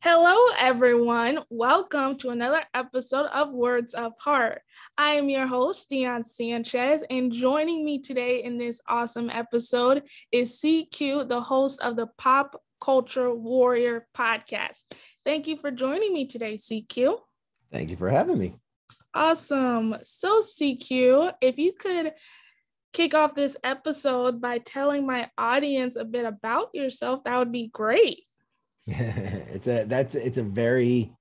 Hello, everyone. Welcome to another episode of Words of Heart. I am your host, Dion Sanchez, and joining me today in this awesome episode is CQ, the host of the Pop Culture Warrior podcast. Thank you for joining me today, CQ. Thank you for having me. Awesome. So, CQ, if you could kick off this episode by telling my audience a bit about yourself, that would be great. It's a very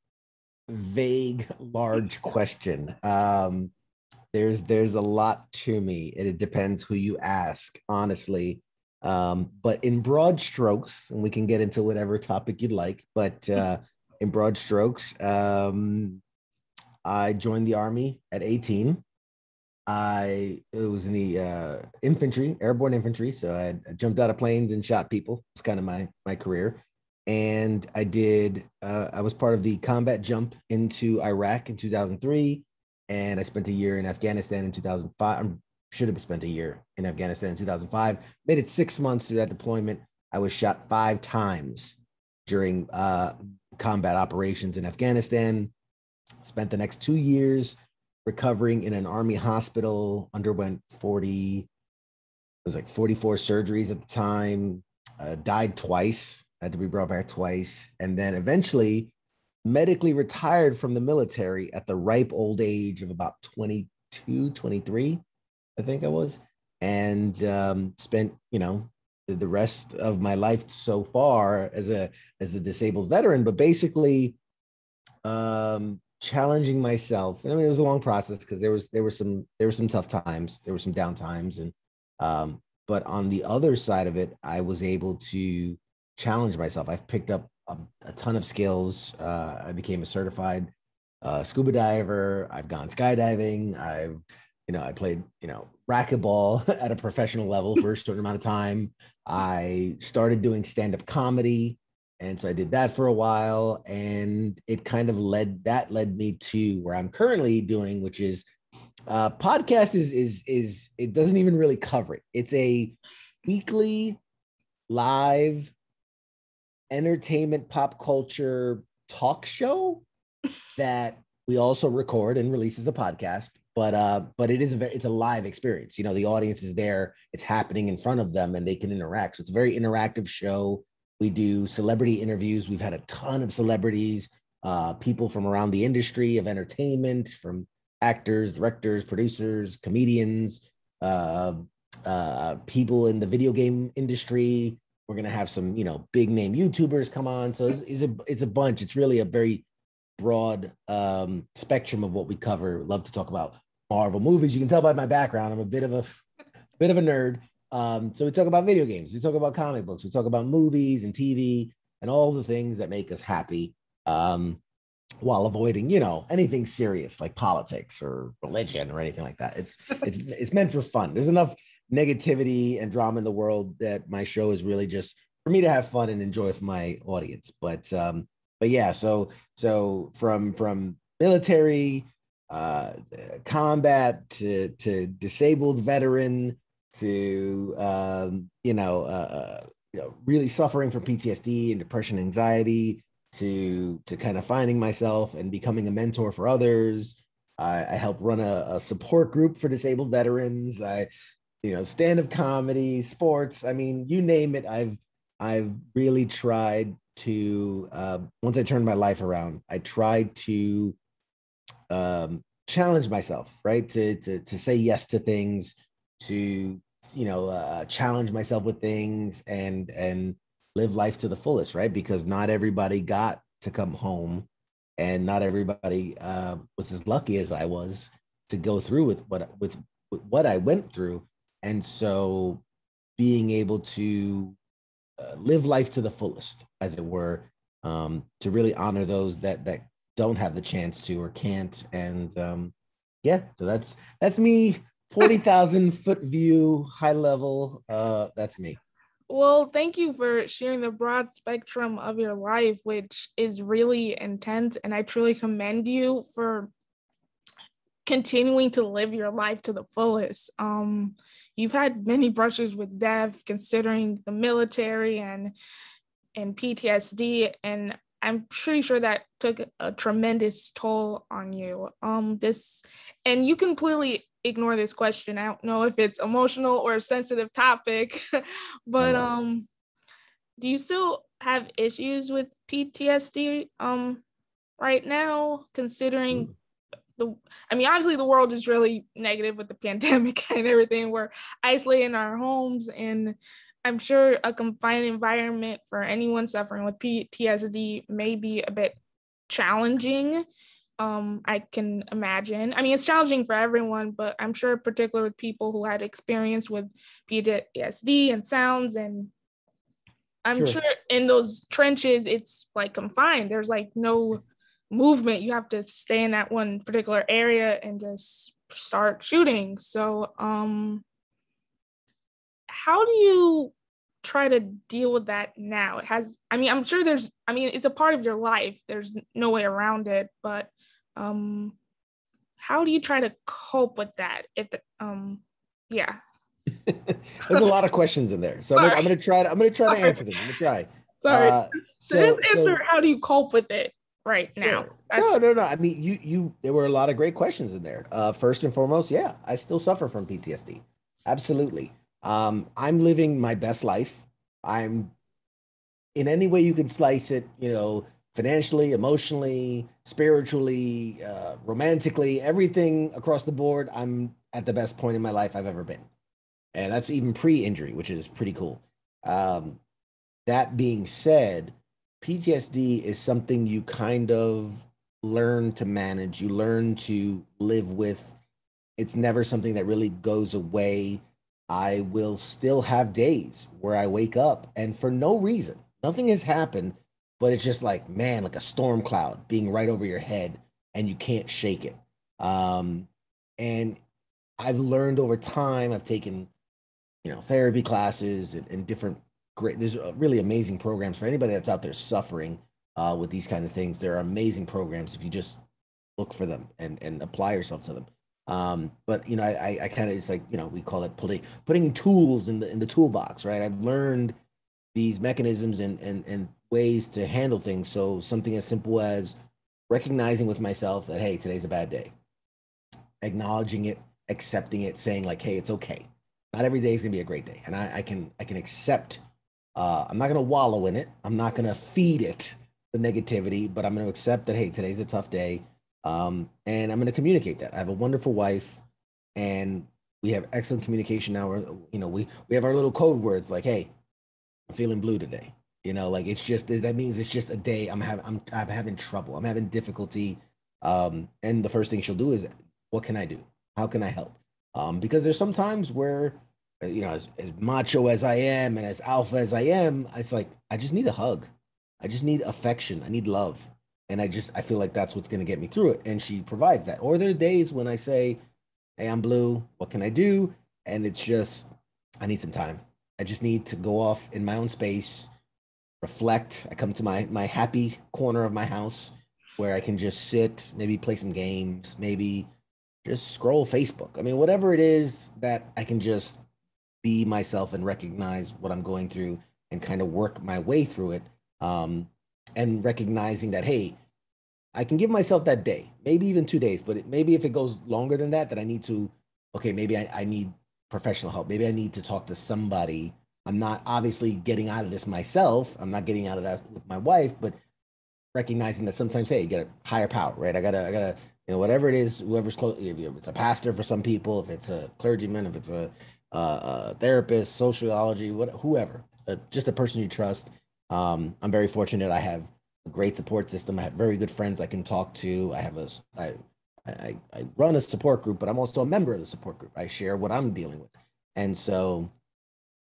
vague, large question. There's a lot to me, and it depends who you ask, honestly. But in broad strokes, and we can get into whatever topic you'd like, but in broad strokes, I joined the Army at 18. It was in the infantry, airborne infantry. So I jumped out of planes and shot people. It's kind of my career. And I was part of the combat jump into Iraq in 2003. And I spent a year in Afghanistan in 2005. I should have spent a year in Afghanistan in 2005. Made it 6 months through that deployment. I was shot 5 times during combat operations in Afghanistan. Spent the next 2 years recovering in an Army hospital, underwent 44 surgeries at the time, died twice, had to be brought back twice, and then eventually medically retired from the military at the ripe old age of about 22, 23, I think I was, and spent, the rest of my life so far as a disabled veteran, but basically challenging myself. I mean, it was a long process because there were some tough times, there were some down times, and but on the other side of it, I was able to challenge myself. I've picked up a ton of skills. I became a certified scuba diver. I've gone skydiving. I played, racquetball at a professional level for a certain amount of time. I started doing stand-up comedy. And so I did that for a while, and it kind of led me to where I'm currently doing, which is podcast is it doesn't even really cover it. It's a weekly live entertainment pop culture talk show that we also record and release as a podcast. But it's a live experience. The audience is there, it's happening in front of them, and they can interact. So it's a very interactive show. We do celebrity interviews. We've had a ton of celebrities, people from around the industry of entertainment, from actors, directors, producers, comedians, people in the video game industry. We're going to have some, big name YouTubers come on. So it's a bunch. It's really a very broad spectrum of what we cover. Love to talk about Marvel movies. You can tell by my background, I'm a bit of a nerd. So we talk about video games, we talk about comic books, we talk about movies and TV and all the things that make us happy, while avoiding, anything serious like politics or religion or anything like that. It's meant for fun. There's enough negativity and drama in the world that my show is really just for me to have fun and enjoy with my audience. But yeah, so from military, combat to disabled veteran to really suffering from PTSD and depression, anxiety, to kind of finding myself and becoming a mentor for others. I help run a support group for disabled veterans. Stand-up comedy, sports. I mean, you name it. I've really tried to. Once I turned my life around, I tried to challenge myself, right? To say yes to things, to challenge myself with things, and live life to the fullest, right? Because not everybody got to come home, and not everybody was as lucky as I was to go through with what I went through. And so being able to live life to the fullest, as it were, to really honor those that don't have the chance to or can't. And so that's me. 40,000 foot view, high level. That's me. Well, thank you for sharing the broad spectrum of your life, which is really intense. And I truly commend you for continuing to live your life to the fullest. You've had many brushes with death, considering the military and PTSD. And I'm pretty sure that took a tremendous toll on you. And you completely ignore this question. I don't know if it's emotional or a sensitive topic, but do you still have issues with PTSD right now, considering obviously the world is really negative with the pandemic and everything. We're isolated in our homes, and I'm sure a confined environment for anyone suffering with PTSD may be a bit challenging. I can imagine. I mean, it's challenging for everyone, but I'm sure particularly with people who had experience with PTSD and sounds, and I'm sure in those trenches, it's like confined. There's like no movement. You have to stay in that one particular area and just start shooting. So, how do you try to deal with that now? I'm sure it's a part of your life. There's no way around it, but, how do you try to cope with that? Yeah. There's a lot of questions in there, so I'm gonna try to answer them. I'm gonna try. Sorry. Answer. How do you cope with it right now? No. I mean, there were a lot of great questions in there. First and foremost, yeah, I still suffer from PTSD. Absolutely. I'm living my best life. I'm in any way you can slice it, financially, emotionally, spiritually, romantically, everything across the board. I'm at the best point in my life I've ever been. And that's even pre-injury, which is pretty cool. That being said, PTSD is something you kind of learn to manage. You learn to live with. It's never something that really goes away. I will still have days where I wake up and for no reason, nothing has happened, but it's just like, man, like a storm cloud being right over your head and you can't shake it. And I've learned over time, I've taken therapy classes and different there's really amazing programs for anybody that's out there suffering with these kind of things. There are amazing programs if you just look for them and apply yourself to them. But I kind of, it's like, we call it putting tools in the toolbox, right? I've learned these mechanisms and ways to handle things. So something as simple as recognizing with myself that, hey, today's a bad day, acknowledging it, accepting it, saying like, hey, it's okay. Not every day is gonna be a great day, and I can accept. I'm not gonna wallow in it. I'm not gonna feed it the negativity, but I'm gonna accept that, hey, today's a tough day, and I'm gonna communicate that. I have a wonderful wife, and we have excellent communication now. We have our little code words like, hey, I'm feeling blue today. Like it's just that means it's just a day I'm having trouble. I'm having difficulty, and the first thing she'll do is, what can I do? How can I help? Because there's some times where, as macho as I am and as alpha as I am, it's like, I just need a hug. I just need affection. I need love. And I feel like that's what's going to get me through it. And she provides that. Or there are days when I say, hey, I'm blue. What can I do? And it's just, I need some time. I just need to go off in my own space, reflect. I come to my happy corner of my house where I can just sit, maybe play some games, maybe just scroll Facebook. I mean, whatever it is that I can just be myself and recognize what I'm going through and kind of work my way through it. And recognizing that, hey, I can give myself that day, maybe even 2 days, but maybe if it goes longer than that, I need to, okay, maybe I need professional help. Maybe I need to talk to somebody. I'm not obviously getting out of this myself. I'm not getting out of that with my wife, but recognizing that sometimes, hey, you got a higher power, right? I gotta, whatever it is, whoever's close, if it's a pastor for some people, if it's a clergyman, if it's a therapist, sociology, whoever, just a person you trust. I'm very fortunate. I have a great support system. I have very good friends I can talk to. I run a support group, but I'm also a member of the support group. I share what I'm dealing with. And so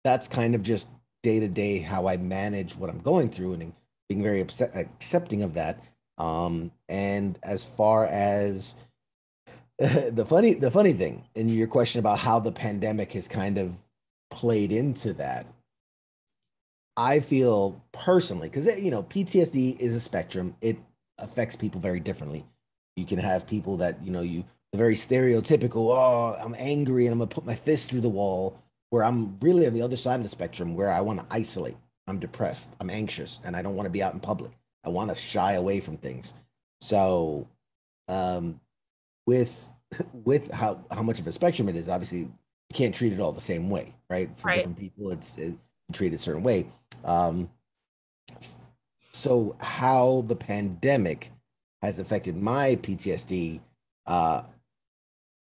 that's kind of just day to day how I manage what I'm going through and being very accepting of that. And as far as the funny thing in your question about how the pandemic has kind of played into that, I feel personally, because PTSD is a spectrum. It affects people very differently. You can have people that the very stereotypical, oh, I'm angry and I'm gonna put my fist through the wall, where I'm really on the other side of the spectrum where I want to isolate. I'm depressed, I'm anxious, and I don't want to be out in public. I want to shy away from things. So um, with how much of a spectrum it is, obviously you can't treat it all the same way, right? For Right. different people, it's treated a certain way. Um, so how the pandemic has affected my PTSD, uh,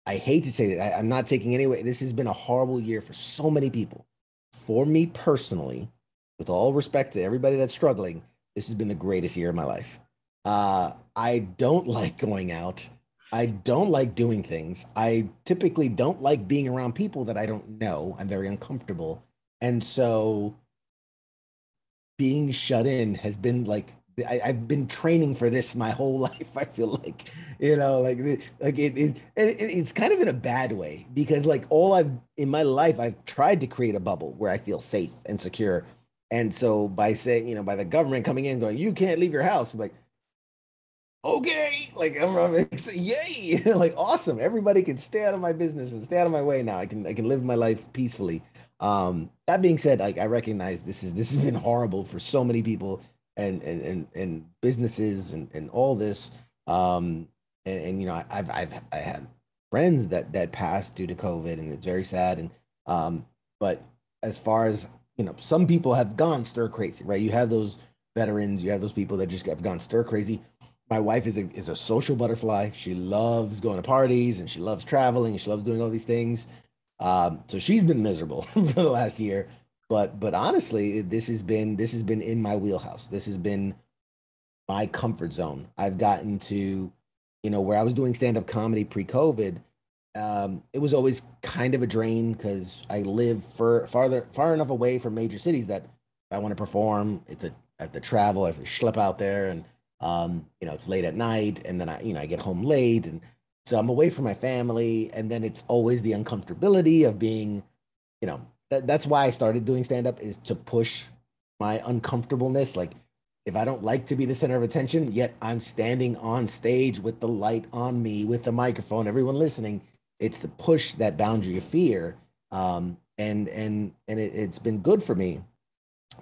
I hate to say that I'm not taking any way. This has been a horrible year for so many people. For me personally, with all respect to everybody that's struggling, this has been the greatest year of my life. I don't like going out. I don't like doing things. I typically don't like being around people that I don't know. I'm very uncomfortable. And so being shut in has been like I've been training for this my whole life. I feel like, it's kind of in a bad way because like all I've in my life, I've tried to create a bubble where I feel safe and secure. And so by saying, by the government coming in going, you can't leave your house, I'm like, okay, like I'm like, yay, like awesome. Everybody can stay out of my business and stay out of my way now. I can live my life peacefully. That being said, like I recognize this has been horrible for so many people and businesses and all this. And I had friends that passed due to COVID, and it's very sad. And but as far as some people have gone stir crazy, right? You have those veterans, you have those people that just have gone stir crazy. My wife is a social butterfly. She loves going to parties and she loves traveling and she loves doing all these things. So she's been miserable for the last year. But honestly, this has been in my wheelhouse. This has been my comfort zone. I've gotten to, where I was doing stand-up comedy pre-COVID. It was always kind of a drain because I live far enough away from major cities that if I want to perform, I have to travel, I have to schlep out there, and it's late at night, and then I get home late, and so I'm away from my family, and then it's always the uncomfortability of being, that's why I started doing stand up is to push my uncomfortableness. Like if I don't like to be the center of attention, yet I'm standing on stage with the light on me, with the microphone, everyone listening, it's to push that boundary of fear. It's been good for me,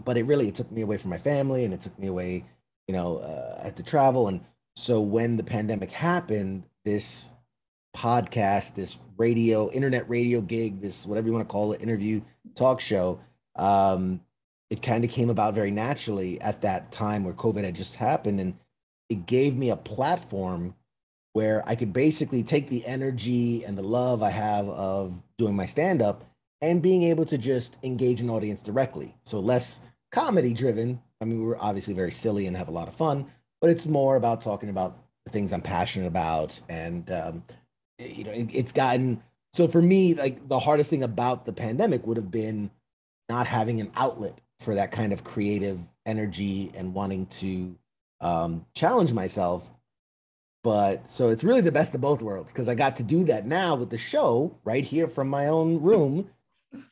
but it took me away from my family and it took me away, I had to travel. And so when the pandemic happened, this podcast, this internet radio gig, this whatever you want to call it, interview talk show, it kind of came about very naturally at that time where COVID had just happened. And it gave me a platform where I could basically take the energy and the love I have of doing my stand up and being able to just engage an audience directly. So less comedy driven. I mean, we're obviously very silly and have a lot of fun, but it's more about talking about the things I'm passionate about. And, it's gotten so for me, like the hardest thing about the pandemic would have been not having an outlet for that kind of creative energy and wanting to challenge myself. But so it's really the best of both worlds because I got to do that now with the show right here from my own room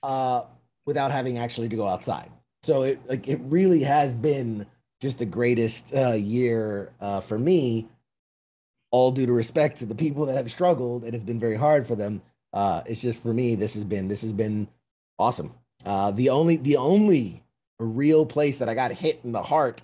uh, without having actually to go outside. So it really has been just the greatest year for me, all due to respect to the people that have struggled and it's been very hard for them. It's just for me, this has been awesome. The only real place that I got hit in the heart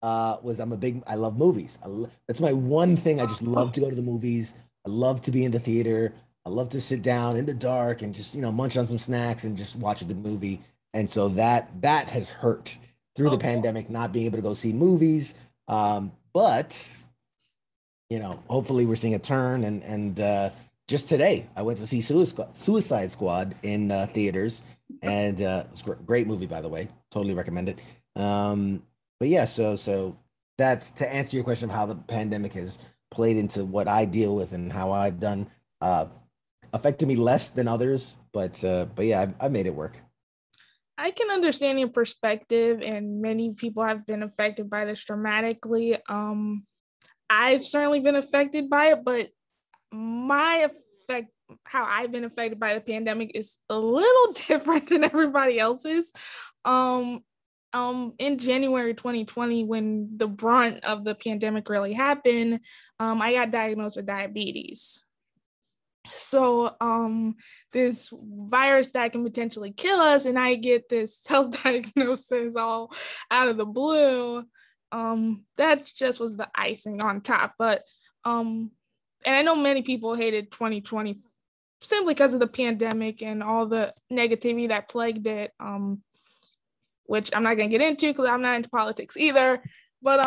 was I love movies. That's my one thing. I just love to go to the movies. I love to be in the theater. I love to sit down in the dark and just munch on some snacks and just watch a good movie. And so that has hurt through the pandemic, not being able to go see movies. But hopefully we're seeing a turn. And just today, I went to see Suicide Squad in theaters, and it's a great movie, by the way. Totally recommend it. But yeah, so that's to answer your question of how the pandemic has played into what I deal with and how I've done. Affected me less than others, but yeah, I've made it work. I can understand your perspective, and many people have been affected by this dramatically. I've certainly been affected by it, but my effect, how I've been affected by the pandemic, is a little different than everybody else's. Um, in January 2020, when the brunt of the pandemic really happened, I got diagnosed with diabetes. So this virus that can potentially kill us, and I get this self-diagnosis all out of the blue. That just was the icing on top. But and I know many people hated 2020 simply because of the pandemic and all the negativity that plagued it, which I'm not gonna get into because I'm not into politics either. But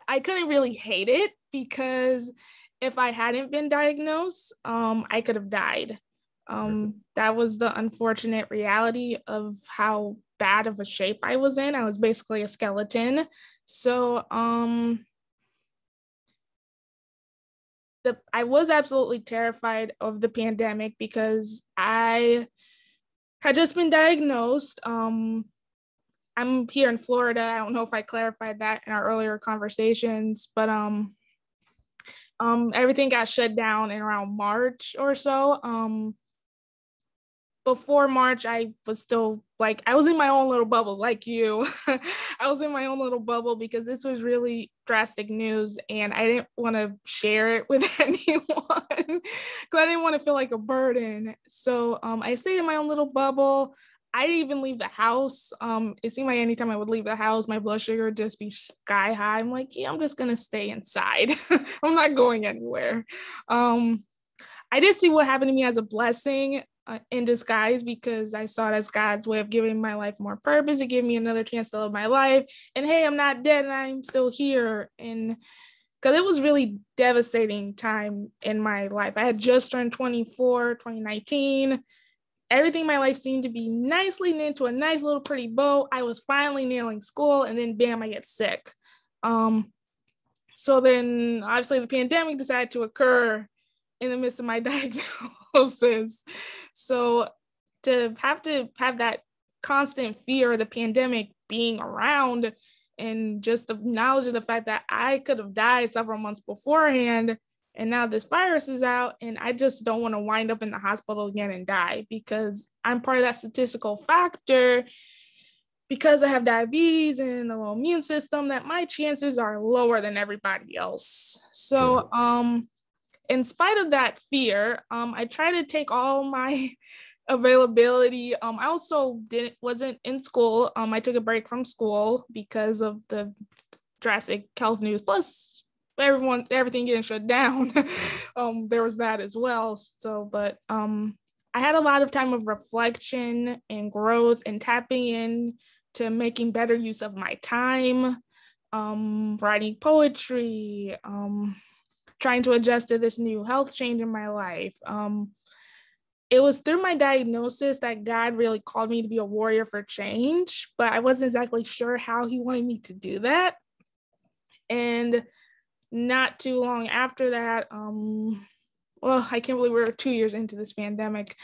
I couldn't really hate it because if I hadn't been diagnosed, I could have died. That was the unfortunate reality of how bad of a shape I was in. I was basically a skeleton. So I was absolutely terrified of the pandemic because I had just been diagnosed. I'm here in Florida. I don't know if I clarified that in our earlier conversations, but everything got shut down in around March or so. Before March, I was still like, I was in my own little bubble, like you. I was in my own little bubble because this was really drastic news and I didn't want to share it with anyone because I didn't want to feel like a burden. So I stayed in my own little bubble. I didn't even leave the house. It seemed like anytime I would leave the house, my blood sugar would just be sky high. I'm like, yeah, I'm just going to stay inside. I'm not going anywhere. I did see what happened to me as a blessing in disguise because I saw it as God's way of giving my life more purpose. It gave me another chance to live my life. And hey, I'm not dead and I'm still here. And because it was really devastating time in my life. I had just turned 24, 2019. Everything in my life seemed to be nicely knit into a nice little pretty bow. I was finally nailing school and then bam, I get sick. So then obviously the pandemic decided to occur in the midst of my diagnosis. So to have that constant fear of the pandemic being around and just the knowledge of the fact that I could have died several months beforehand, and now this virus is out and I just don't want to wind up in the hospital again and die because I'm part of that statistical factor because I have diabetes and a low immune system that my chances are lower than everybody else. So, in spite of that fear, I try to take all my availability. I also wasn't in school. I took a break from school because of the drastic health news. Plus, everything getting shut down. There was that as well. So, but I had a lot of time of reflection and growth and tapping in to making better use of my time, writing poetry, trying to adjust to this new health change in my life. It was through my diagnosis that God really called me to be a warrior for change, but I wasn't exactly sure how he wanted me to do that. And not too long after that, I can't believe we're 2 years into this pandemic.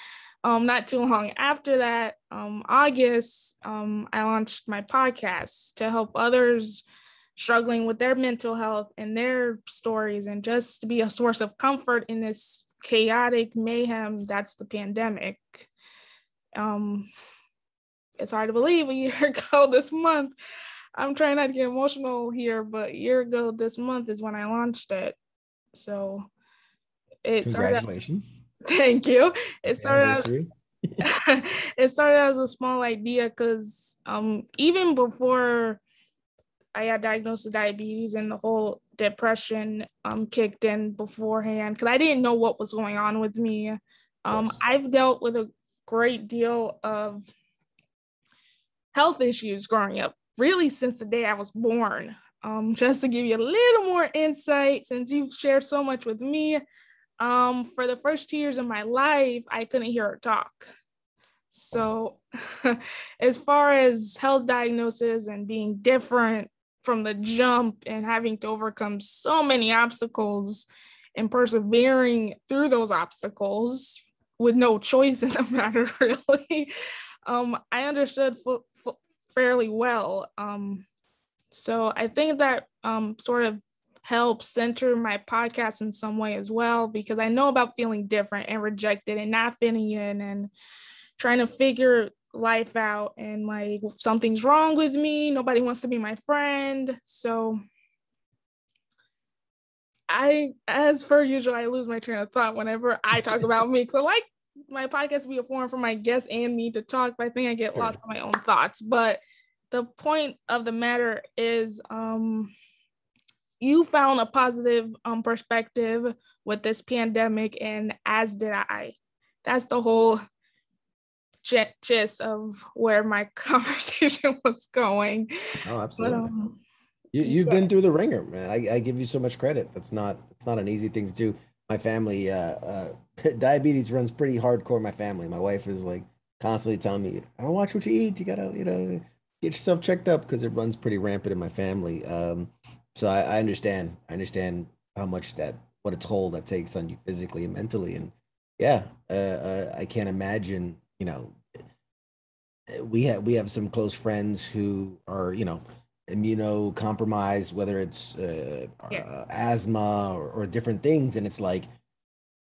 Not too long after that, August, I launched my podcast to help others struggling with their mental health and their stories, and just to be a source of comfort in this chaotic mayhem that's the pandemic. It's hard to believe a year ago this month. I'm trying not to get emotional here, but a year ago this month is when I launched it. So Congratulations. Thank you. It started as a small idea because even before I got diagnosed with diabetes and the whole depression kicked in beforehand, because I didn't know what was going on with me. I've dealt with a great deal of health issues growing up, really since the day I was born. Just to give you a little more insight, since you've shared so much with me, for the first 2 years of my life, I couldn't hear her talk. So as far as health diagnosis and being different from the jump and having to overcome so many obstacles and persevering through those obstacles with no choice in the matter, really, I understood fairly well. So I think that sort of helps center my podcast in some way as well, because I know about feeling different and rejected and not fitting in and trying to figure life out, and like something's wrong with me. Nobody wants to be my friend. So as per usual, I lose my train of thought whenever I talk about me. So like my podcast to be a forum for my guests and me to talk, but I think I get lost in my own thoughts. But the point of the matter is you found a positive perspective with this pandemic, and as did I. That's the whole gist of where my conversation was going. Oh, absolutely. But, You've yeah. been through the ringer, man. I give you so much credit. It's not an easy thing to do. My family, diabetes runs pretty hardcore in my family. My wife is like constantly telling me, I don't watch what you eat. You gotta, get yourself checked up because it runs pretty rampant in my family. So I understand. I understand how much what a toll that takes on you physically and mentally. And yeah, I can't imagine, we have some close friends who are, immunocompromised, whether it's Yeah. asthma or different things. And it's like,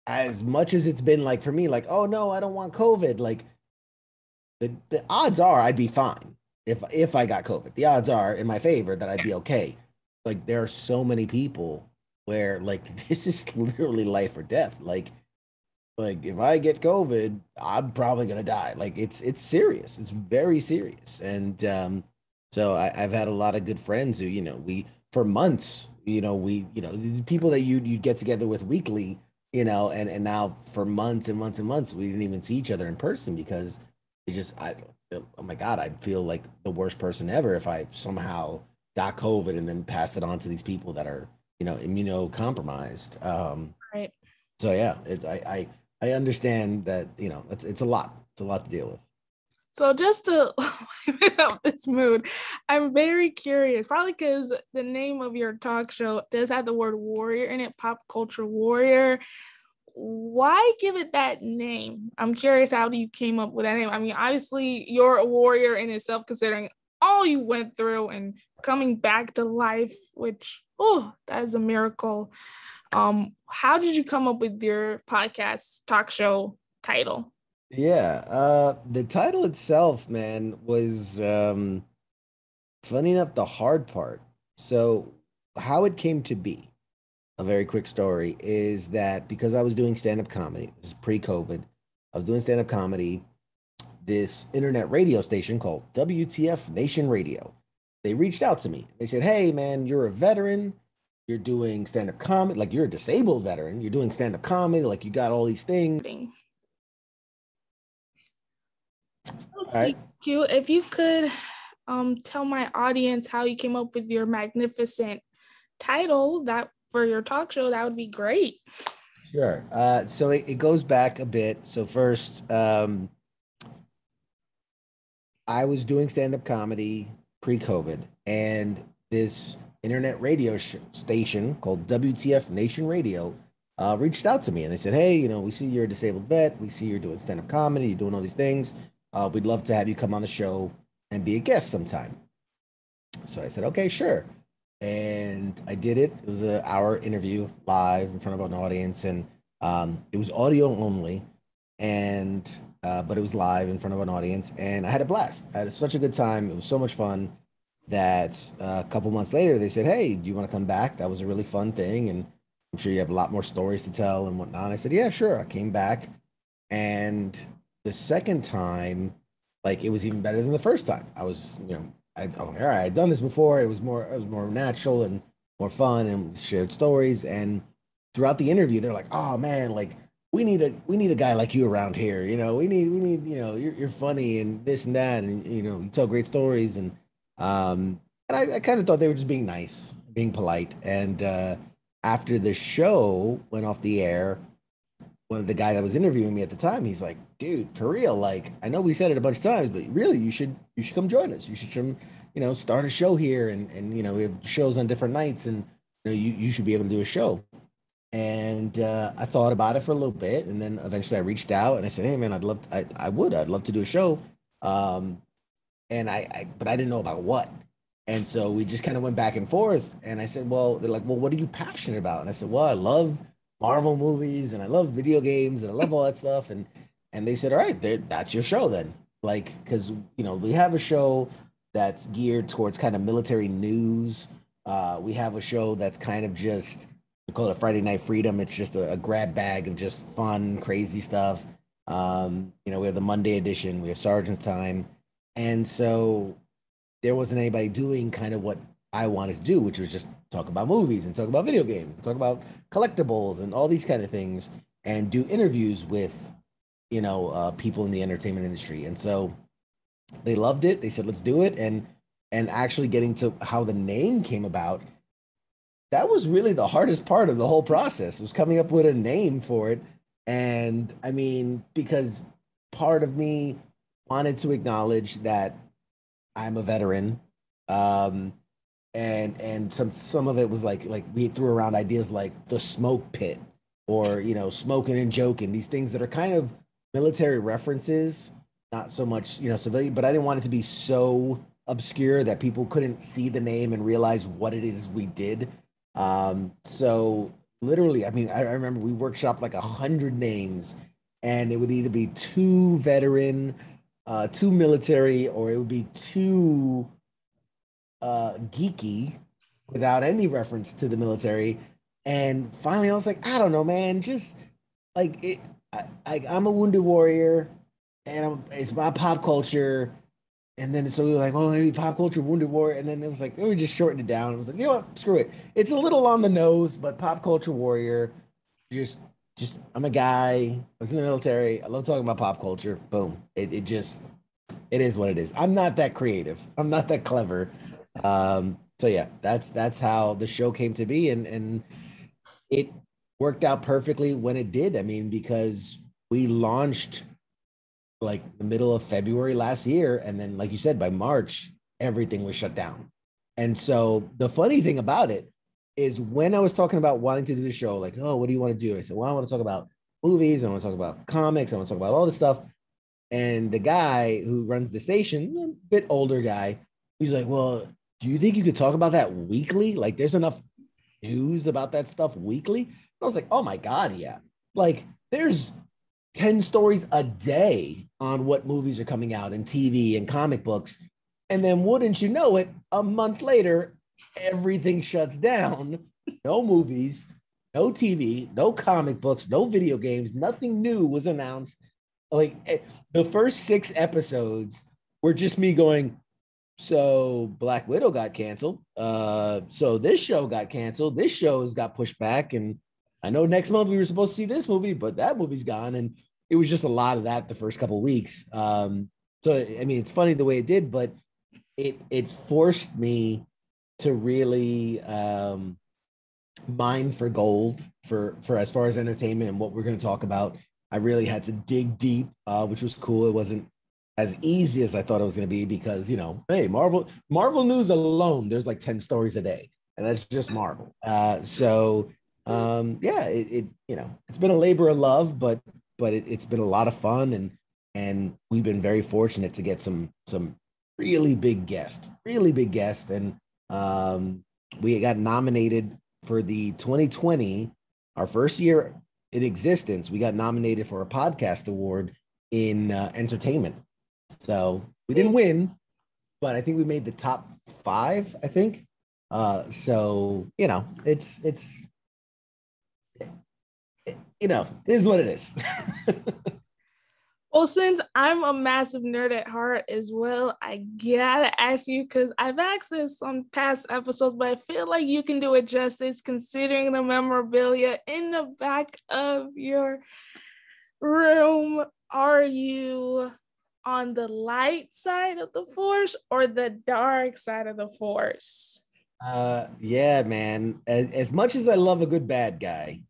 as much as it's been like for me, like, oh no, I don't want COVID. Like the odds are I'd be fine if I got COVID. The odds are in my favor that I'd be okay. Like there are so many people where like this is literally life or death. Like if I get COVID, I'm probably gonna die. Like it's serious. It's very serious. And so I've had a lot of good friends who, we for months, the people that you get together with weekly, and now for months and months and months, we didn't even see each other in person because it just oh my God, I'd feel like the worst person ever if I somehow got COVID and then passed it on to these people that are, immunocompromised. Right. So yeah, I understand that it's a lot. It's a lot to deal with. So just to liven up this mood, I'm very curious, probably because the name of your talk show does have the word warrior in it, pop culture warrior. Why give it that name? I'm curious how you came up with that name. I mean, obviously you're a warrior in itself, considering all you went through and coming back to life, which, oh, that is a miracle. How did you come up with your podcast talk show title? Yeah, the title itself, man, was funny enough, the hard part. So how it came to be, a very quick story, is that because I was doing stand-up comedy, this is pre-COVID, I was doing stand-up comedy, this internet radio station called WTF Nation Radio. They reached out to me. They said, "Hey, man, you're a veteran. You're doing stand-up comedy, like you're a disabled veteran. You're doing stand-up comedy, like you got all these things." So All right. CQ, if you could tell my audience how you came up with your magnificent title that for your talk show, that would be great. Sure. So it goes back a bit. So first, I was doing stand-up comedy pre-COVID, and this internet radio station called WTF Nation Radio reached out to me, and they said, "Hey, we see you're a disabled vet. We see you're doing stand-up comedy. You're doing all these things. We'd love to have you come on the show and be a guest sometime." So I said, "Okay, sure." And I did it. It was an hour interview live in front of an audience, and it was audio only, and but it was live in front of an audience, and I had a blast. I had such a good time. It was so much fun that a couple months later they said, "Hey, do you want to come back? That was a really fun thing, and I'm sure you have a lot more stories to tell and whatnot." I said, "Yeah, sure." I came back, and the second time, like it was even better than the first time. I was, all right, I'd done this before. It was more natural and more fun, and shared stories. And throughout the interview, they're like, "Oh man, like we need a guy like you around here. We need, you're funny and this and that, and you tell great stories." And I kind of thought they were just being nice, being polite. And after the show went off the air, one of the guy that was interviewing me at the time, he's like, "Dude, for real, like I know we said it a bunch of times, but really you should come join us. You should come, start a show here, and we have shows on different nights, and you should be able to do a show." And I thought about it for a little bit, and then eventually I reached out and I said, "Hey man, I'd love to do a show." Um, and but I didn't know about what. And so we just kind of went back and forth. And I said, "Well," they're like, "Well, what are you passionate about?" And I said, "Well, I love Marvel movies and I love video games and I love all that stuff." And they said, "All right, that's your show then." Like, because we have a show that's geared towards kind of military news. We have a show that's kind of just, we call it Friday Night Freedom. It's just a grab bag of just fun, crazy stuff. We have the Monday edition. We have Sergeant's Time, and so there wasn't anybody doing kind of what I wanted to do, which was just talk about movies and talk about video games, and talk about collectibles and all these kind of things, and do interviews with, people in the entertainment industry. And so they loved it. They said, let's do it. And actually getting to how the name came about, that was really the hardest part of the whole process, was coming up with a name for it. And I mean, because part of me wanted to acknowledge that I'm a veteran. And some of it was like we threw around ideas like the smoke pit, or smoking and joking, these things that are kind of military references, not so much civilian, but I didn't want it to be so obscure that people couldn't see the name and realize what it is we did. So literally, I mean, I remember we workshopped like 100 names, and it would either be too veteran, too military, or it would be too geeky without any reference to the military. And finally, I was like, I don't know, man, just like it. I'm a wounded warrior, and it's my pop culture. And then so we were like, well, maybe pop culture, wounded warrior. And then it was like, we just shortened it down. It was like, you know what, screw it. It's a little on the nose, but pop culture warrior. Just I'm a guy. I was in the military. I love talking about pop culture. Boom. It is what it is. I'm not that creative. I'm not that clever. So yeah, that's how the show came to be, and it worked out perfectly when it did. I mean, because we launched like the middle of February last year, and then like you said, by March everything was shut down. And so the funny thing about it is, when I was talking about wanting to do the show, like, oh, what do you want to do? And I said, well, I want to talk about movies, I want to talk about comics, I want to talk about all this stuff. And the guy who runs the station, a bit older guy, he's like, well, do you think you could talk about that weekly? Like, there's enough news about that stuff weekly? And I was like, oh my God, yeah. Like, there's 10 stories a day on what movies are coming out in TV and comic books. And then wouldn't you know it, a month later, everything shuts down. No movies, no TV, no comic books, no video games, nothing new was announced. Like, the first 6 episodes were just me going, so Black Widow got canceled. So this show got canceled. This show has got pushed back. And I know next month we were supposed to see this movie, but that movie's gone. And it was just a lot of that the first couple of weeks. So I mean, it's funny the way it did, but it forced me to really mine for gold for as far as entertainment and what we're going to talk about. I really had to dig deep, which was cool. It wasn't as easy as I thought it was going to be, because, hey, Marvel news alone, there's like 10 stories a day, and that's just Marvel. So yeah, it's been a labor of love, but it's been a lot of fun, and we've been very fortunate to get some really big guests, and we got nominated for the 2020, our first year in existence. We got nominated for a podcast award in entertainment. So we didn't win, but I think we made the top 5, I think. So, it is what it is. Well, since I'm a massive nerd at heart as well, I gotta ask you, because I've asked this on past episodes, but I feel like you can do it justice considering the memorabilia in the back of your room. Are you on the light side of the Force or the dark side of the Force? Yeah, man. As much as I love a good bad guy,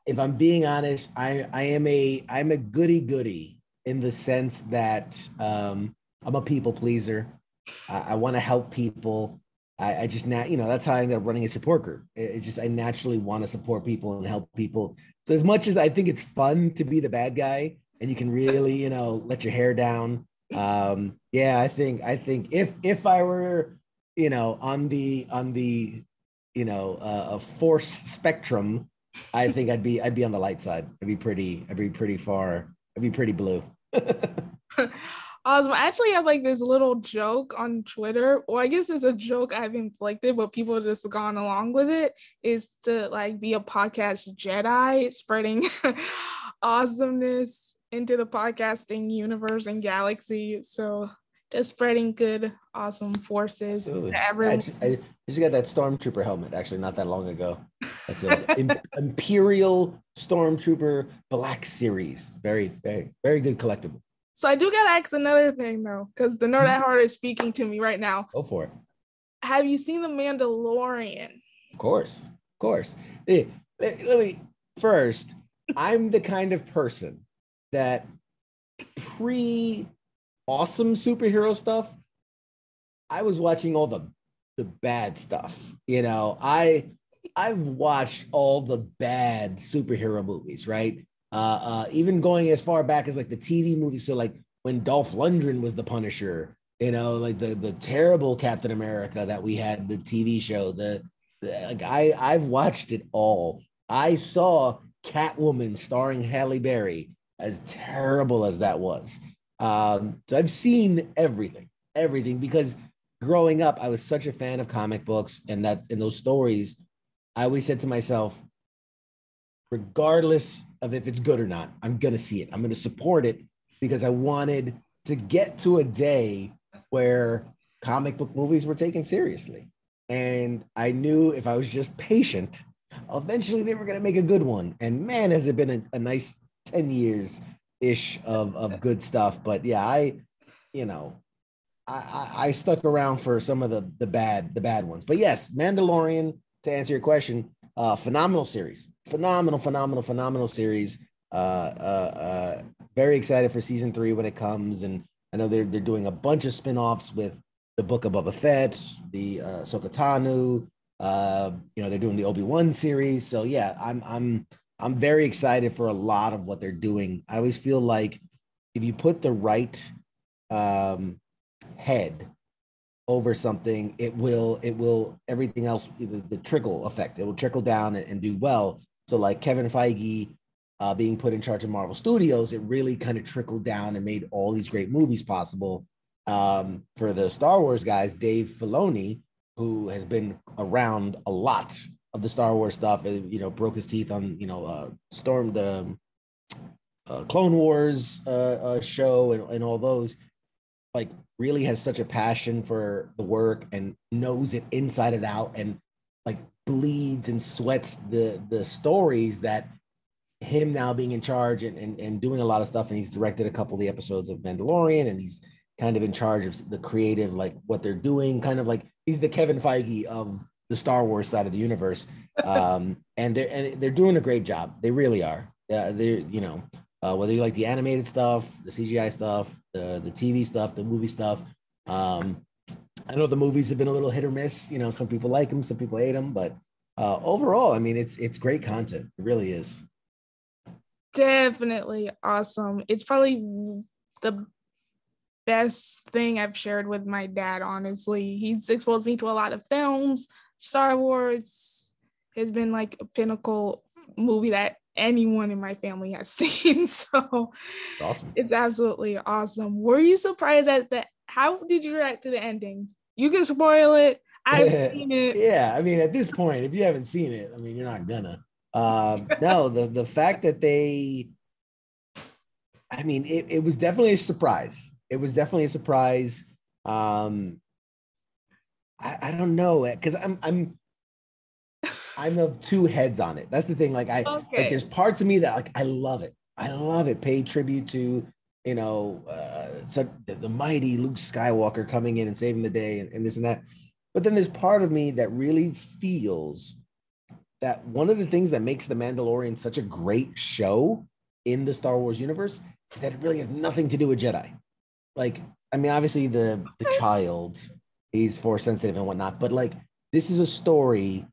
if I'm being honest, I'm a goody in the sense that I'm a people pleaser. I want to help people. I just that's how I ended up running a support group. It's just, I naturally want to support people and help people. So as much as I think it's fun to be the bad guy and you can really, let your hair down. Yeah, I think if I were, on the a Force spectrum, I think I'd be on the light side. I'd be pretty far. I'd be pretty blue. Awesome. I actually have like this little joke on Twitter, or I guess it's a joke I've inflicted, but people have just gone along with it, is to like be a podcast Jedi, spreading awesomeness into the podcasting universe and galaxy. So just spreading good, awesome forces Absolutely. to everyone. I just got that Stormtrooper helmet actually not that long ago. That's an Imperial Stormtrooper Black Series. Very, very, very good collectible. So I do gotta ask another thing though, because the nerd at heart is speaking to me right now. Go for it. Have you seen The Mandalorian? Of course. Of course. Hey, let me first, I'm the kind of person that pre-awesome superhero stuff, I was watching all the bad stuff. You know, I've watched all the bad superhero movies, right? Even going as far back as like the TV movies. So like when Dolph Lundgren was the Punisher, you know, like the terrible Captain America that we had, the TV show, like I've watched it all. I saw Catwoman starring Halle Berry, as terrible as that was. So I've seen everything because growing up, I was such a fan of comic books and that in those stories, I always said to myself, regardless of if it's good or not, I'm going to see it. I'm going to support it because I wanted to get to a day where comic book movies were taken seriously. And I knew if I was just patient, eventually they were going to make a good one. And man, has it been a nice 10 years ish of good stuff. But yeah, I stuck around for some of the bad ones. But yes, Mandalorian, to answer your question, phenomenal series. Phenomenal series. Very excited for season 3 when it comes. And I know they're doing a bunch of spin-offs with the Book of Boba Fett, the Ahsoka Tano. They're doing the Obi-Wan series. So yeah, I'm very excited for a lot of what they're doing. I always feel like if you put the right head over something, it will everything else, the trickle effect, it will trickle down and do well. So like Kevin Feige being put in charge of Marvel Studios, it really kind of trickled down and made all these great movies possible. For the Star Wars guys, Dave Filoni, who has been around a lot of the Star Wars stuff, broke his teeth on, the Clone Wars show and all those, like really has such a passion for the work and knows it inside and out and like bleeds and sweats the stories that him now being in charge and doing a lot of stuff. And he's directed a couple of the episodes of Mandalorian and he's kind of in charge of the creative, like what they're doing, kind of like he's the Kevin Feige of the Star Wars side of the universe. And they're doing a great job. They really are. Whether you like the animated stuff, the CGI stuff, the TV stuff, the movie stuff. I know the movies have been a little hit or miss. You know, some people like them, some people hate them, but overall, I mean, it's great content. It really is. Definitely awesome. It's probably the best thing I've shared with my dad, honestly. He's exposed me to a lot of films. Star Wars has been like a pinnacle movie that anyone in my family has seen. So Awesome. It's absolutely awesome. Were you surprised at that? How did you react to the ending? You can spoil it. I've seen it. Yeah, I mean, at this point, if you haven't seen it, I mean, you're not gonna. No, the fact that I mean, it was definitely a surprise. It was definitely a surprise. I don't know, because I'm of two heads on it. That's the thing. Like like there's parts of me that like I love it. I love it. Pay tribute to the mighty Luke Skywalker coming in and saving the day and this and that. But then there's part of me that really feels that one of the things that makes The Mandalorian such a great show in the Star Wars universe is that it really has nothing to do with Jedi. Like, I mean, obviously the child, he's force sensitive and whatnot, but like this is a story.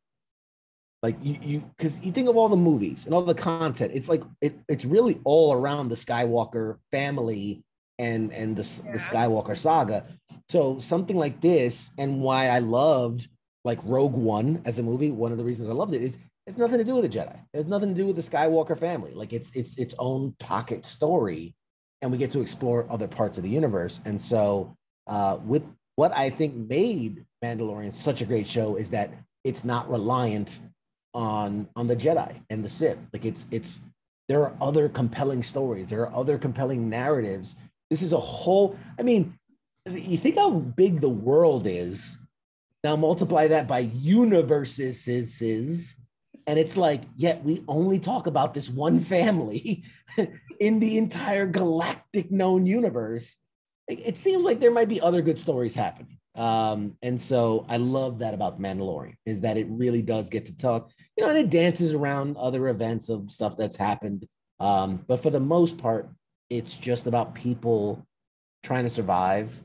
Like because you think of all the movies and all the content, it's like it's really all around the Skywalker family and the Skywalker saga. So something like this, and why I loved like Rogue One as a movie, one of the reasons I loved it is it's nothing to do with the Jedi. It has nothing to do with the Skywalker family. Like it's its own pocket story, and we get to explore other parts of the universe. And so with what I think made Mandalorian such a great show is that it's not reliant on the Jedi and the Sith. Like it's there are other compelling stories. There are other compelling narratives. This is a whole, I mean, You think how big the world is. Now multiply that by universes. And it's like, yet we only talk about this one family in the entire galactic known universe. It seems like there might be other good stories happening. And so I love that about Mandalorian is that it really does get to talk, and it dances around other events of stuff that's happened. But for the most part, it's just about people trying to survive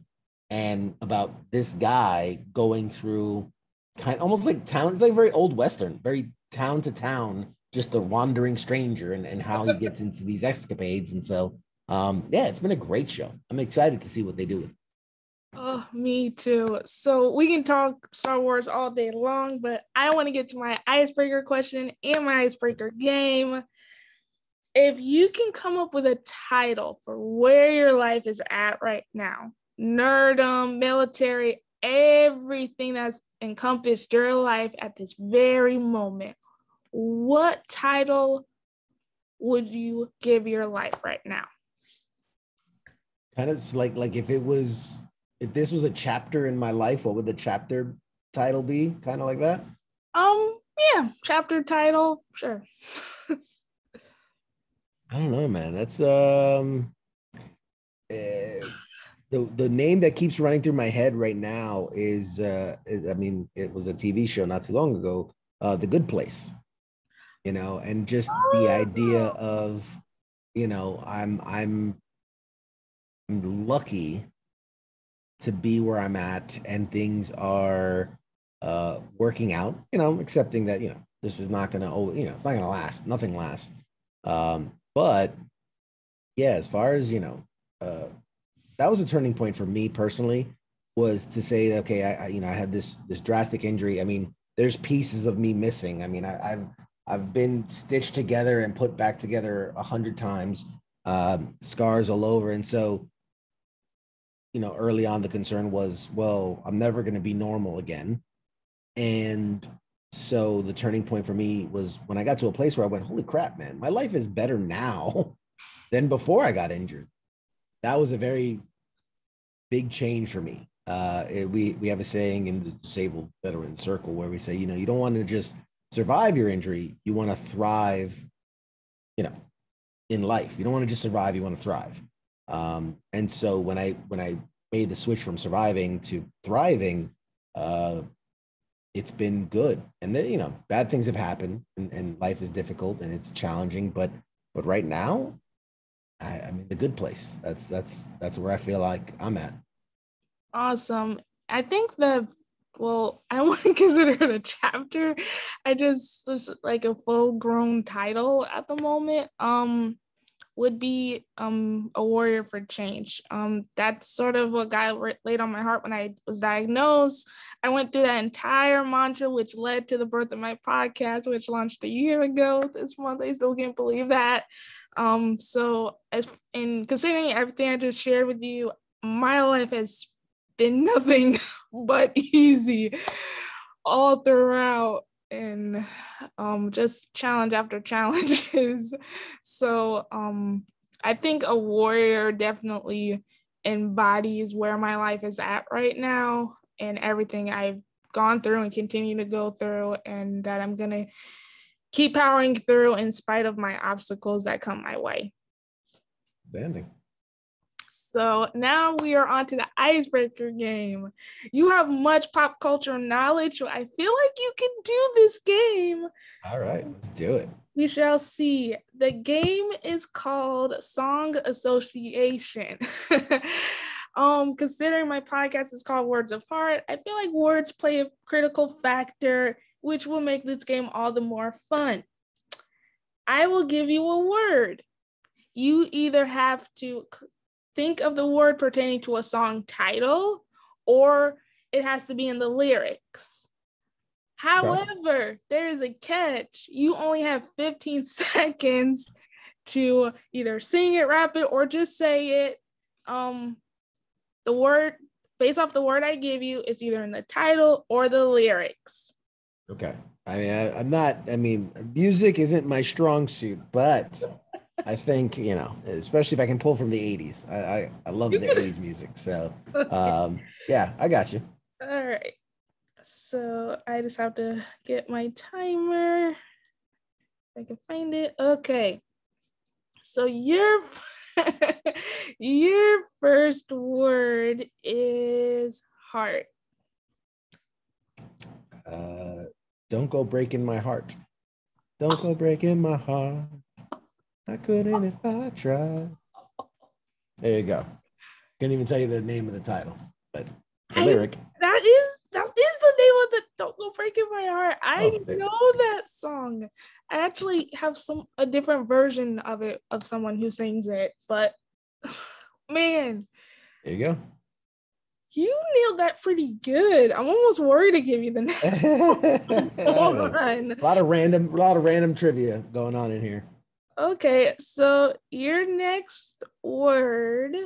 and about this guy going through almost like town. It's like very old Western, very town to town, just a wandering stranger and how he gets into these escapades. And so, yeah, it's been a great show. I'm excited to see what they do with it. Oh, me too. So we can talk Star Wars all day long, but I want to get to my icebreaker question and my icebreaker game. If you can come up with a title for where your life is at right now, nerdom, military, everything that's encompassed your life at this very moment, what title would you give your life right now? Kind of like if this was a chapter in my life, what would the chapter title be? Kind of like that. Yeah, chapter title, sure. I don't know, man. That's the name that keeps running through my head right now is I mean, it was a TV show not too long ago, The Good Place. And just the idea of, I'm lucky to be where I'm at and things are working out, accepting that, this is not gonna, it's not gonna last, nothing lasts. But yeah, as far as, that was a turning point for me personally, was to say, okay, I had this drastic injury. I mean, there's pieces of me missing. I mean, I've been stitched together and put back together 100 times, scars all over. And so, early on the concern was, well, I'm never going to be normal again. And so the turning point for me was when I got to a place where I went, holy crap, man, my life is better now than before I got injured. That was a very big change for me. We have a saying in the disabled veteran circle where we say, you don't want to just survive your injury, you want to thrive, in life. You don't want to just survive, you want to thrive. And so when I made the switch from surviving to thriving, it's been good. And then, bad things have happened and life is difficult and it's challenging, but right now, I'm in the good place. That's where I feel like I'm at. Awesome. I think I wouldn't consider it a chapter. Just like a full grown title at the moment. Would be a warrior for change. That's sort of what God laid on my heart when I was diagnosed. I went through that entire mantra, which led to the birth of my podcast, which launched a year ago this month. I still can't believe that. So considering everything I just shared with you, my life has been nothing but easy all throughout, and just challenge after challenges. So I think a warrior definitely embodies where my life is at right now and everything I've gone through and continue to go through, and that I'm gonna keep powering through in spite of my obstacles that come my way. Standing. So now we are on to the icebreaker game. You have much pop culture knowledge, so I feel like you can do this game. All right, let's do it. We shall see. The game is called Song Association. Considering my podcast is called Words of Heart, I feel like words play a critical factor, which will make this game all the more fun. I will give you a word. You either have to think of the word pertaining to a song title, or it has to be in the lyrics. However, there is a catch. You only have 15 seconds to either sing it, rap it, or just say it. The word, based off the word I give you, it's either in the title or the lyrics. Okay. I mean, music isn't my strong suit, but I think, especially if I can pull from the 80s. I love You the can. 80s music. So Okay. yeah, I got you. All right. So I just have to get my timer. If I can find it. Okay. So your your first word is heart. Uh don't go breaking my heart. Don't go breaking my heart. I couldn't if I tried. There you go. Can't even tell you the name of the title, but it's a I lyric. that is the name of the Don't Go Breaking My Heart. I Oh, know that song. I actually have a different version of it of someone who sings it, but man, there you go. you nailed that pretty good. I'm almost worried to give you the next one. A lot of random trivia going on in here. Okay, so your next word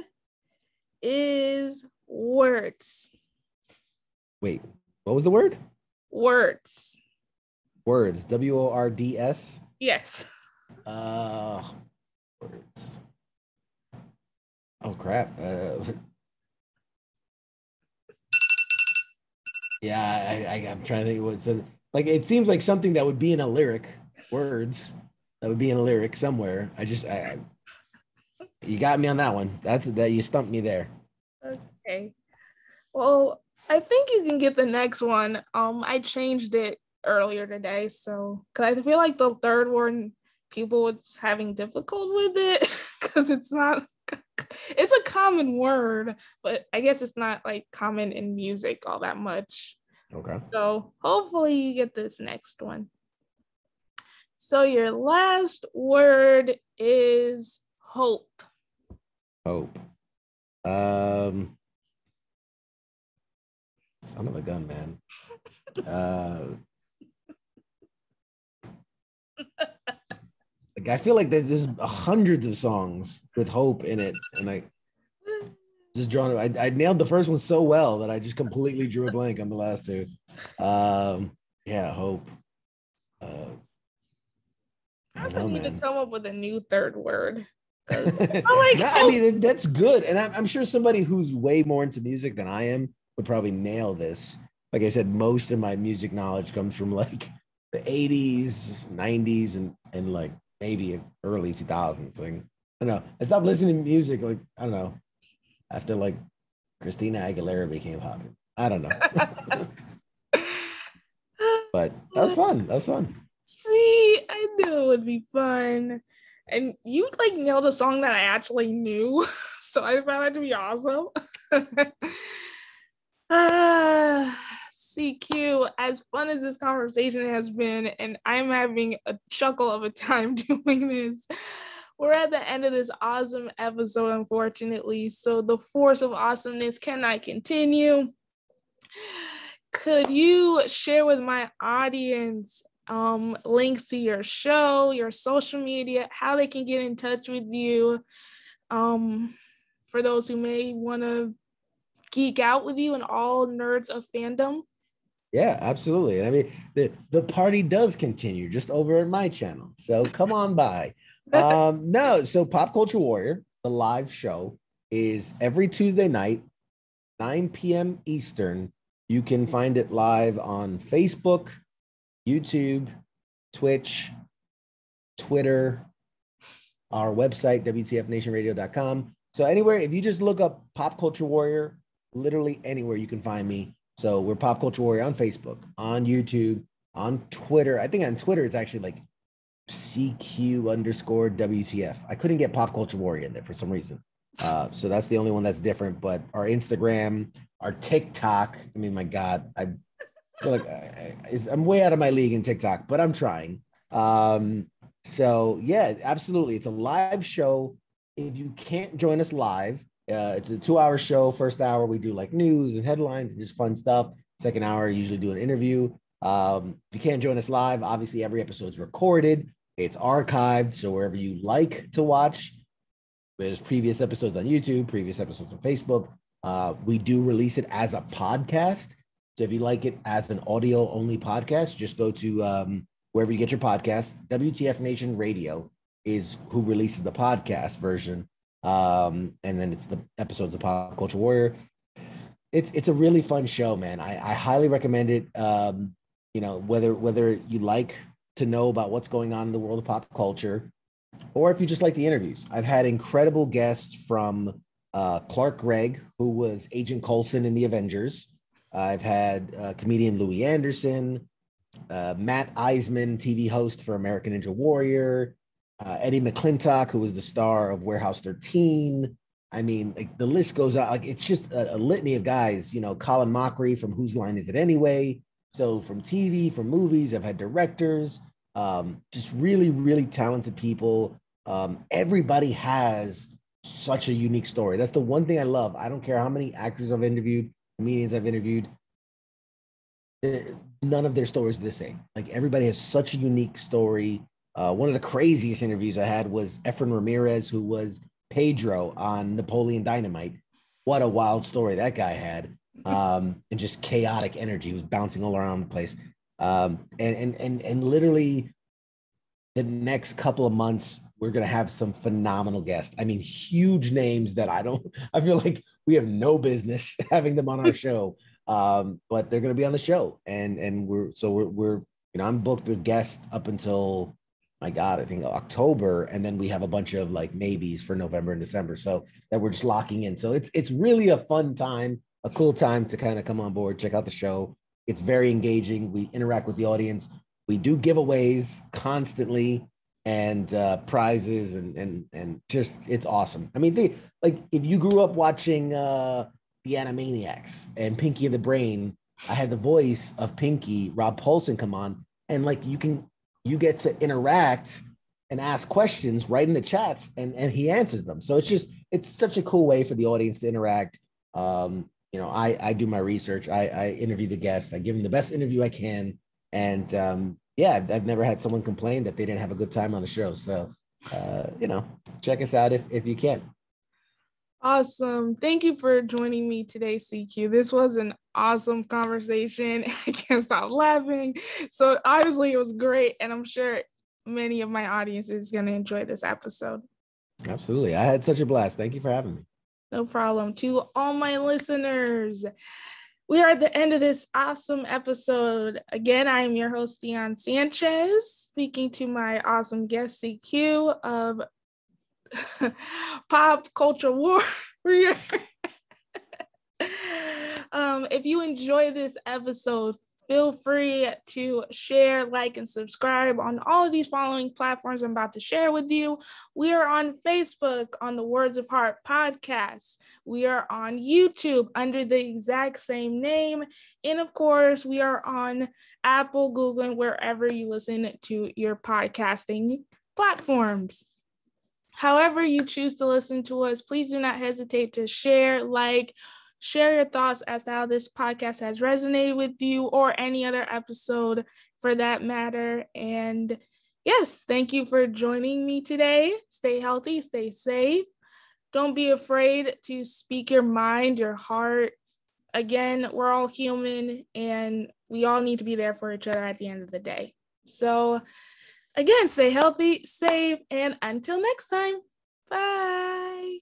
is words. Wait, what was the word? Words. Words. WORDS. Yes. Uh, words. Oh crap. Yeah, I'm trying to think what so like it seems like something that would be in a lyric. Words that would be in a lyric somewhere. You got me on that one. That's that you stumped me there. Okay. Well, I think you can get the next one. I changed it earlier today, so because I feel like the third one people was having difficult with it because it's not. It's a common word, but I guess it's not like common in music all that much. Okay. So hopefully you get this next one. So your last word is hope. Hope. Um, Son of a gun, man. Uh, like I feel like there's hundreds of songs with hope in it, and I just drawn. I nailed the first one so well that I just completely drew a blank on the last two. Yeah, hope. Uh, I I don't also know, need to man. come up with a new third word because I No, like I hope. mean that's good, and I'm sure somebody who's way more into music than I am would probably nail this. Like I said, most of my music knowledge comes from like the 80s, 90s, and like maybe early 2000s. Like I don't know. I stopped listening to music like I don't know after like Christina Aguilera became popular. I don't know, but that was fun. That was fun. See, I knew it would be fun. And you like nailed a song that I actually knew. So I found that to be awesome. CQ, as fun as this conversation has been, and I'm having a chuckle of a time doing this, we're at the end of this awesome episode, unfortunately. So the force of awesomeness cannot continue. Could you share with my audience links to your show, your social media, how they can get in touch with you, for those who may want to geek out with you and all nerds of fandom? Yeah, absolutely. And I mean, the party does continue just over at my channel. So come on by. No, so Pop Culture Warrior, the live show, is every Tuesday night, 9 p.m. Eastern. You can find it live on Facebook, YouTube, Twitch, Twitter, our website, WTFNationRadio.com. So anywhere, if you just look up Pop Culture Warrior, literally anywhere you can find me. So we're Pop Culture Warrior on Facebook, on YouTube, on Twitter. I think on Twitter it's actually like CQ underscore WTF. I couldn't get Pop Culture Warrior in there for some reason. So that's the only one that's different. But our Instagram, our TikTok. I mean, my God, I feel like I'm way out of my league in TikTok, but I'm trying. So yeah, absolutely. It's a live show. If you can't join us live, it's a 2 hour show. First hour, we do like news and headlines and just fun stuff. Second hour, I usually do an interview. If you can't join us live, obviously every episode is recorded. It's archived. So wherever you like to watch, there's previous episodes on YouTube, previous episodes on Facebook. We do release it as a podcast. So if you like it as an audio only podcast, just go to wherever you get your podcast, WTF Nation Radio. is who releases the podcast version. And then it's the episodes of Pop Culture Warrior. It's a really fun show, man. I highly recommend it. Whether you like to know about what's going on in the world of pop culture, or if you just like the interviews. I've had incredible guests from Clark Gregg, who was Agent Coulson in the Avengers. I've had comedian Louis Anderson, Matt Eisman, TV host for American Ninja Warrior, Eddie McClintock, who was the star of Warehouse 13. I mean, like the list goes out. Like it's just a litany of guys. Colin Mockery from Whose Line Is It Anyway? So from TV, from movies, I've had directors, just really, really talented people. Everybody has such a unique story. That's the one thing I love. I don't care how many actors I've interviewed, comedians I've interviewed. None of their stories are the same. Like everybody has such a unique story. One of the craziest interviews I had was Efren Ramirez, who was Pedro on Napoleon Dynamite. What a wild story that guy had. And just chaotic energy. He was bouncing all around the place. And literally the next couple of months, we're going to have some phenomenal guests. I mean, huge names that I feel like we have no business having them on our show. But they're going to be on the show. And we're I'm booked with guests up until, my God, I think October. And then we have a bunch of like maybes for November and December. So that we're just locking in. So it's really a fun time, a cool time to kind of come on board, check out the show. It's very engaging. We interact with the audience. We do giveaways constantly and prizes and just, it's awesome. I mean, if you grew up watching the Animaniacs and Pinky and the Brain, I had the voice of Pinky, Rob Paulson, come on, and like you get to interact and ask questions right in the chats, and he answers them. So it's such a cool way for the audience to interact. I do my research. I interview the guests. I give them the best interview I can. And I've never had someone complain that they didn't have a good time on the show. So, check us out if you can. Awesome. Thank you for joining me today, CQ. This was an awesome conversation. I can't stop laughing. So obviously it was great. And I'm sure many of my audience is going to enjoy this episode. Absolutely. I had such a blast. Thank you for having me. No problem. To all my listeners, we are at the end of this awesome episode. Again, I am your host, Dion Sanchez, speaking to my awesome guest, CQ of Pop Culture Warrior. If you enjoy this episode, feel free to share, like, and subscribe on all of these following platforms I'm about to share with you. We are on Facebook on the Words of Heart podcast. We are on YouTube under the exact same name. And of course, we are on Apple, Google, and wherever you listen to your podcasting platforms. However you choose to listen to us, please do not hesitate to share your thoughts as to how this podcast has resonated with you or any other episode for that matter. And yes, thank you for joining me today. Stay healthy, stay safe. Don't be afraid to speak your mind, your heart. Again, we're all human and we all need to be there for each other at the end of the day. So again, stay healthy, safe, and until next time, bye.